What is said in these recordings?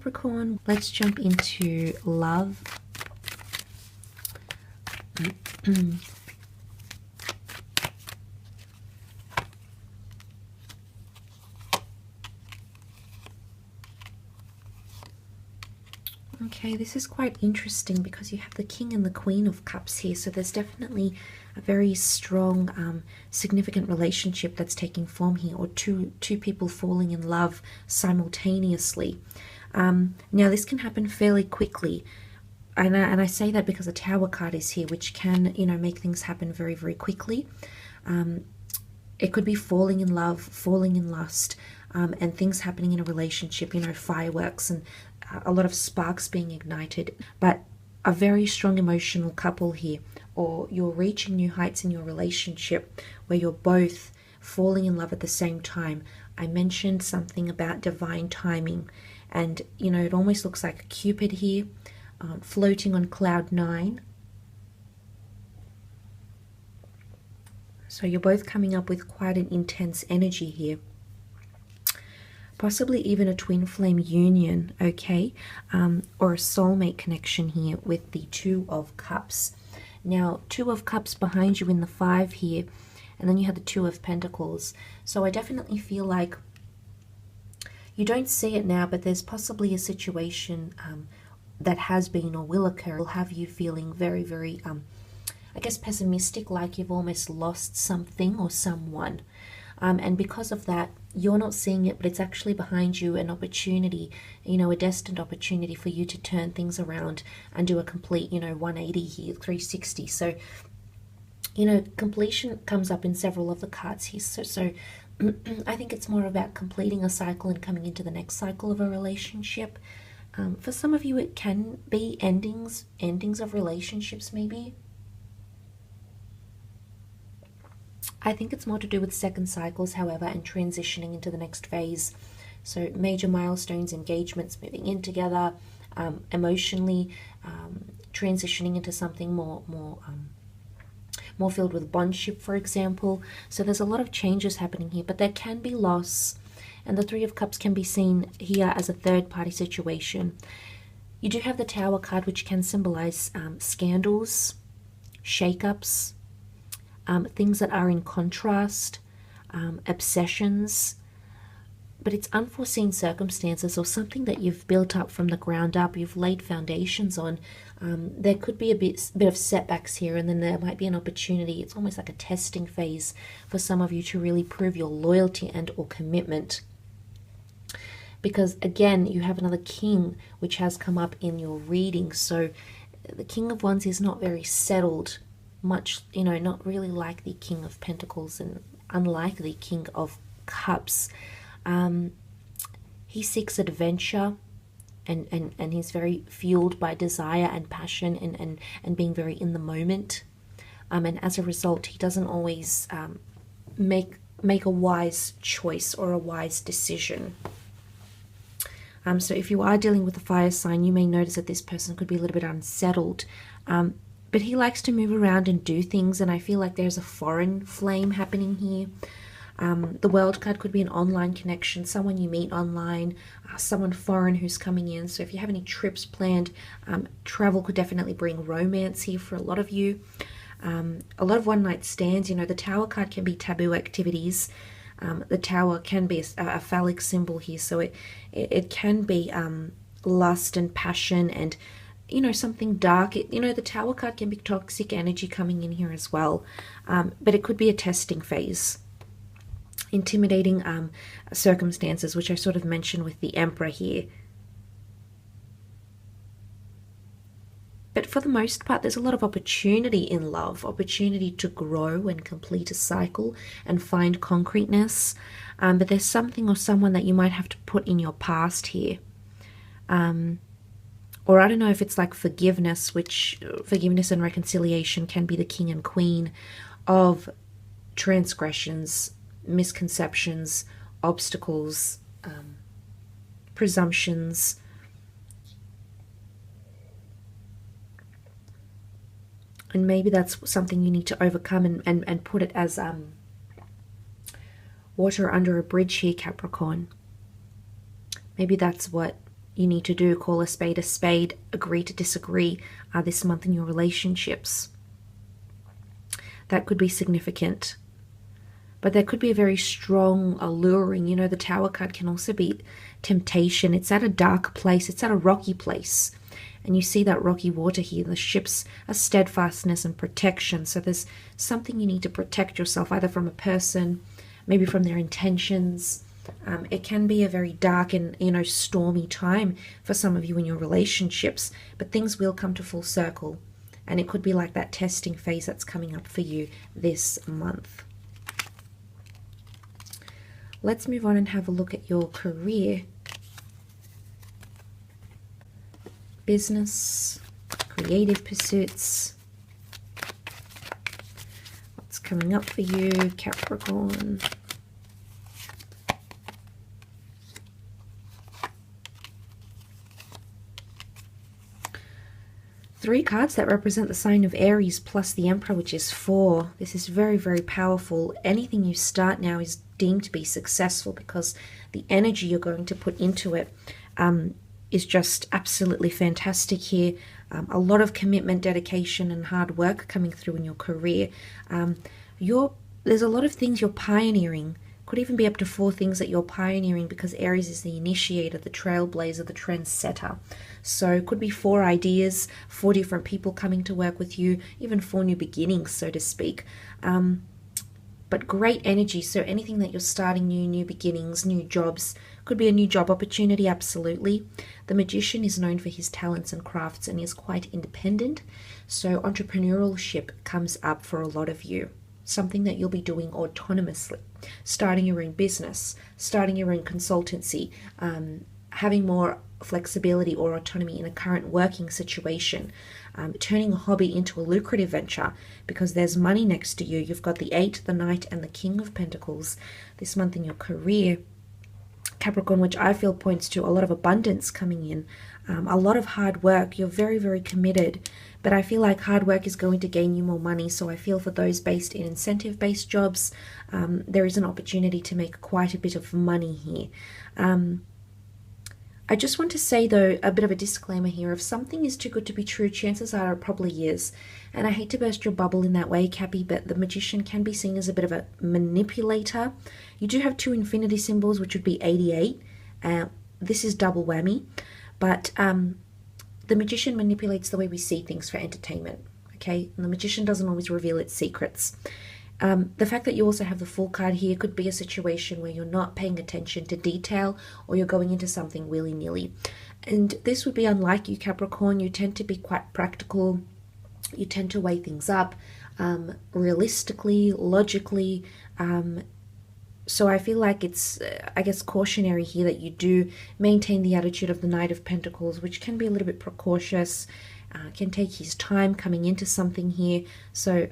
Capricorn. Let's jump into love. Okay, this is quite interesting because you have the King and the Queen of Cups here. So there's definitely a very strong, significant relationship that's taking form here, or two people falling in love simultaneously. Now, this can happen fairly quickly. And I say that because the Tower card is here, which can, you know, make things happen very, very quickly. It could be falling in love, falling in lust, and things happening in a relationship, you know, fireworks and a lot of sparks being ignited. But a very strong emotional couple here, or you're reaching new heights in your relationship where you're both falling in love at the same time. I mentioned something about divine timing, and, you know, it almost looks like Cupid here, floating on cloud 9. So you're both coming up with quite an intense energy here. Possibly even a twin flame union, okay? Or a soulmate connection here with the Two of Cups. Now, Two of Cups behind you in the 5 here, and then you have the Two of Pentacles. So I definitely feel like you don't see it now, but there's possibly a situation that has been or will occur, will have you feeling very, very, I guess, pessimistic, like you've almost lost something or someone. And because of that, you're not seeing it, but it's actually behind you an opportunity, you know, a destined opportunity for you to turn things around and do a complete, you know, 180 here, 360. So, you know, completion comes up in several of the cards here. So I think it's more about completing a cycle and coming into the next cycle of a relationship. For some of you, it can be endings of relationships, maybe. I think it's more to do with second cycles, however, and transitioning into the next phase. So major milestones, engagements, moving in together, emotionally, transitioning into something more filled with bondship, for example. So there's a lot of changes happening here, but there can be loss. And the Three of Cups can be seen here as a third-party situation. You do have the Tower card, which can symbolize scandals, shake-ups, things that are in contrast, obsessions, but it's unforeseen circumstances or something that you've built up from the ground up, you've laid foundations on. There could be a bit of setbacks here, and then there might be an opportunity. It's almost like a testing phase for some of you to really prove your loyalty and or commitment. Because again, you have another King, which has come up in your reading. So the King of Wands is not very settled, much, you know, not really like the King of Pentacles and unlike the King of Cups. He seeks adventure and he's very fueled by desire and passion and being very in the moment. And as a result, he doesn't always make a wise choice or a wise decision. So if you are dealing with a fire sign, you may notice that this person could be a little bit unsettled. But he likes to move around and do things, and I feel like there's a foreign flame happening here. The World card could be an online connection, someone you meet online, someone foreign who's coming in. So if you have any trips planned, travel could definitely bring romance here for a lot of you. A lot of one-night stands. You know, the Tower card can be taboo activities. The Tower can be a phallic symbol here, so it can be lust and passion and, you know, something dark. You know, the Tower card can be toxic energy coming in here as well, but it could be a testing phase. Intimidating circumstances, which I sort of mentioned with the Emperor here. But for the most part, there's a lot of opportunity in love, opportunity to grow and complete a cycle and find concreteness. But there's something or someone that you might have to put in your past here. Or I don't know if it's like forgiveness, which forgiveness and reconciliation can be the king and queen of transgressions, misconceptions, obstacles, presumptions. And maybe that's something you need to overcome and put it as water under a bridge here, Capricorn. Maybe that's what you need to do. Call a spade, agree to disagree this month in your relationships. That could be significant. But there could be a very strong, alluring, you know, the Tower card can also be temptation. It's at a dark place. It's at a rocky place. And you see that rocky water here. The ship's a steadfastness and protection. So there's something you need to protect yourself, either from a person, maybe from their intentions. It can be a very dark and, you know, stormy time for some of you in your relationships, but things will come to full circle. And it could be like that testing phase that's coming up for you this month. Let's move on and have a look at your career. Business, creative pursuits. What's coming up for you, Capricorn? Three cards that represent the sign of Aries plus the Emperor, which is 4. This is very, very powerful. Anything you start now is deemed to be successful because the energy you're going to put into it is just absolutely fantastic here. A lot of commitment, dedication, and hard work coming through in your career. There's a lot of things you're pioneering. Could even be up to 4 things that you're pioneering, because Aries is the initiator, the trailblazer, the trendsetter. So it could be 4 ideas, 4 different people coming to work with you, even 4 new beginnings, so to speak. But great energy. So anything that you're starting new beginnings, new jobs, could be a new job opportunity, absolutely. The Magician is known for his talents and crafts and is quite independent. So entrepreneurship comes up for a lot of you. Something that you'll be doing autonomously. Starting your own business, starting your own consultancy, having more flexibility or autonomy in a current working situation, turning a hobby into a lucrative venture because there's money next to you. You've got the 8, the Knight, and the King of Pentacles this month in your career, Capricorn, which I feel points to a lot of abundance coming in, a lot of hard work. You're very, very committed, but I feel like hard work is going to gain you more money. So I feel for those based in incentive-based jobs, there is an opportunity to make quite a bit of money here. I just want to say, though, a bit of a disclaimer here. If something is too good to be true, chances are it probably is. And I hate to burst your bubble in that way, Cappy, but the Magician can be seen as a bit of a manipulator. You do have 2 infinity symbols, which would be 88. This is double whammy. But the Magician manipulates the way we see things for entertainment. Okay? And the Magician doesn't always reveal its secrets. The fact that you also have the Fool card here could be a situation where you're not paying attention to detail, or you're going into something willy-nilly. And this would be unlike you, Capricorn. You tend to be quite practical. You tend to weigh things up realistically, logically. So I feel like it's, I guess, cautionary here that you do maintain the attitude of the Knight of Pentacles, which can be a little bit precautious, can take his time coming into something here. So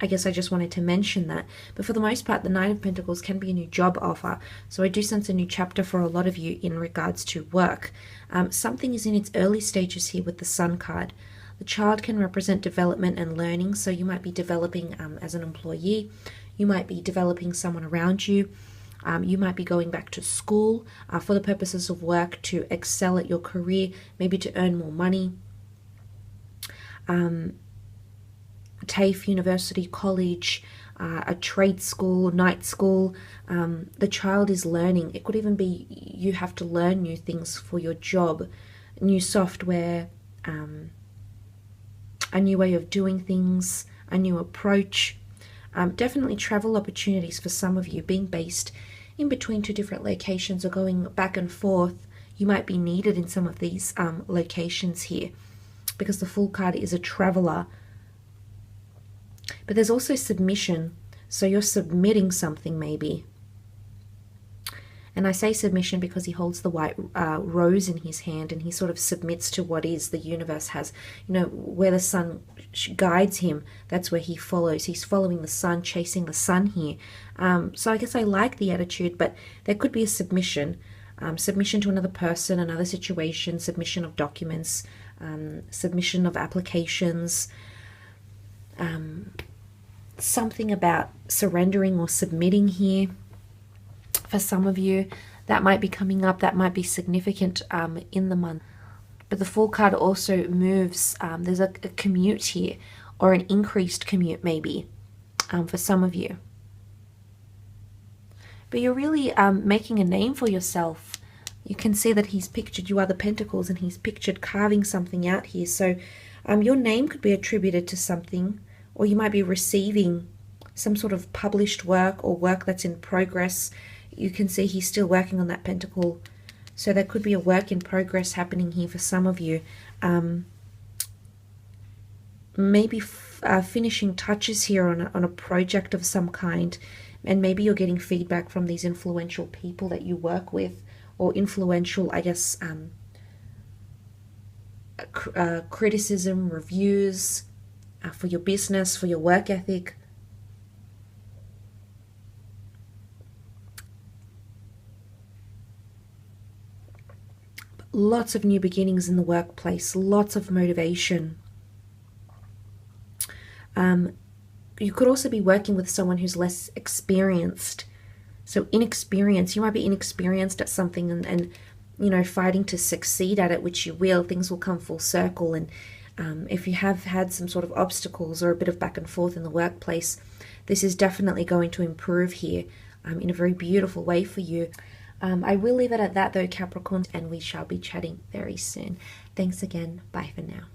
I guess I just wanted to mention that. But for the most part, the Knight of Pentacles can be a new job offer. So I do sense a new chapter for a lot of you in regards to work. Something is in its early stages here with the Sun card. The child can represent development and learning. So you might be developing as an employee. You might be developing someone around you. You might be going back to school for the purposes of work to excel at your career, maybe to earn more money. TAFE, university, college, a trade school, night school. The child is learning. It could even be you have to learn new things for your job, new software, a new way of doing things, a new approach. Definitely travel opportunities for some of you, being based in between 2 different locations or going back and forth. You might be needed in some of these locations here, because the Fool card is a traveler. But there's also submission. So you're submitting something maybe. And I say submission because he holds the white rose in his hand, and he sort of submits to what is the universe has. You know, where the sun guides him, that's where he follows. He's following the sun, chasing the sun here. So I guess I like the attitude, but there could be a submission. Submission to another person, another situation, submission of documents, submission of applications. Something about surrendering or submitting here. For some of you, that might be coming up, that might be significant in the month. But the Fool card also moves, there's a commute here, or an increased commute maybe, for some of you. But you're really making a name for yourself. You can see that he's pictured, you are the Pentacles, and he's pictured carving something out here. So your name could be attributed to something, or you might be receiving some sort of published work or work that's in progress. You can see he's still working on that Pentacle. So there could be a work in progress happening here for some of you. Maybe finishing touches here on a project of some kind. And maybe you're getting feedback from these influential people that you work with, or influential, I guess, criticism, reviews for your business, for your work ethic. Lots of new beginnings in the workplace, lots of motivation. You could also be working with someone who's less experienced. So inexperienced, you might be inexperienced at something and you know, fighting to succeed at it, which you will. Things will come full circle. And if you have had some sort of obstacles or a bit of back and forth in the workplace, this is definitely going to improve here in a very beautiful way for you. I will leave it at that though, Capricorn, and we shall be chatting very soon. Thanks again. Bye for now.